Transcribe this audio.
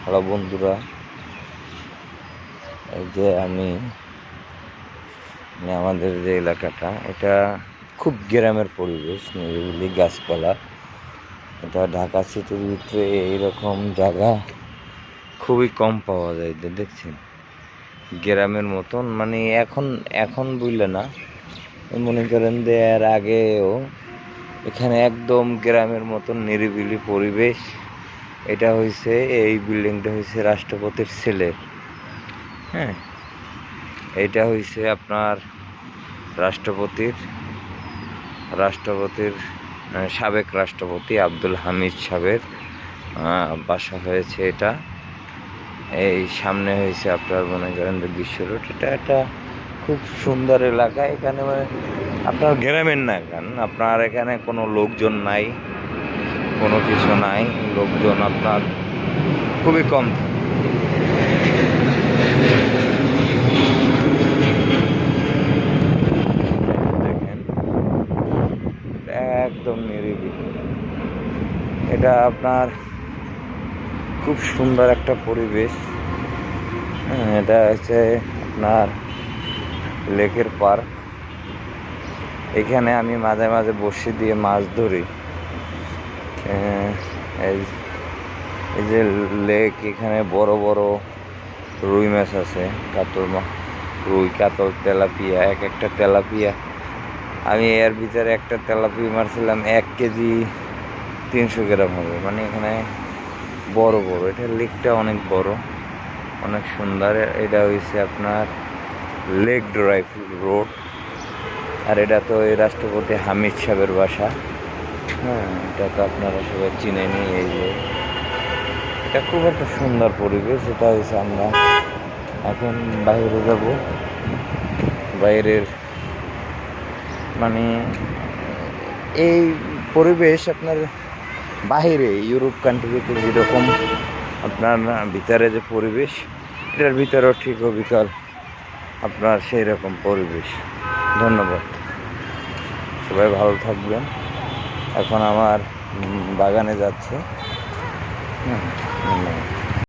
Hello বন্ধুরা, এই যে আমি আমাদের যে এলাকাটা, এটা খুব গ্রামের পরিবেশ, নিরিবিলি গাছপালা। এটা ঢাকা সিটির ভিতরে এইরকম জায়গা খুবই কম পাওয়া যায়। যে দেখছেন গ্রামের মতন, মানে এখন এখন বুঝলে না, মনে করেন যে এর আগেও এখানে একদম গ্রামের মতন নিরিবিলি পরিবেশ। এটা হয়েছে, এই বিল্ডিংটা হয়েছে রাষ্ট্রপতির ছেলের। হ্যাঁ, এইটা হয়েছে আপনার রাষ্ট্রপতির রাষ্ট্রপতির সাবেক রাষ্ট্রপতি আব্দুল হামিদ সাহেবের বাসা হয়েছে এটা। এই সামনে হয়েছে আপনার মনে করেন যে বিশ্ব রোড। এটা একটা খুব সুন্দর এলাকা। এখানে মানে আপনার গ্রামের না, আপনার এখানে কোনো লোকজন নাই, কোনো কিছু নাই, লোকজন আপনার খুবই কম থাকে। দেখেন একদম নিরিবিলি। এটা আপনার খুব সুন্দর একটা পরিবেশ। এটা হচ্ছে আপনার লেকের পার্ক। এখানে আমি মাঝে মাঝে বড়শি দিয়ে মাছ ধরি। এই যে লেক, এখানে বড় বড় রুই মাছ আছে, কাতল রুই, কাতল, তেলাপিয়া। একটা তেলাপিয়া, আমি এর ভিতরে একটা তেলাপিয়া মারছিলাম 1 কেজি 300 গ্রাম হবে। মানে এখানে বড় বড়, এটা লেকটা অনেক বড়, অনেক সুন্দর। এটা হয়েছে আপনার লেক ড্রাইভ রোড। আর এটা তো এই রাষ্ট্রপতি হামিদ সাহেবের বাসা। হ্যাঁ, এটা তো আপনারা সবাই চিনেনি। এই যে এটা খুব একটা সুন্দর পরিবেশ। এটা হয়েছে, আমরা এখন বাইরে যাব। বাইরের মানে এই পরিবেশ আপনার বাহিরে ইউরোপ কান্ট্রিতে যেরকম আপনার ভিতরে যে পরিবেশ, এটার ভিতরেও ঠিক বিকাল আপনার সেই রকম পরিবেশ। ধন্যবাদ, সবাই ভালো থাকবেন। এখন আমার বাগানে যাচ্ছে। ধন্যবাদ।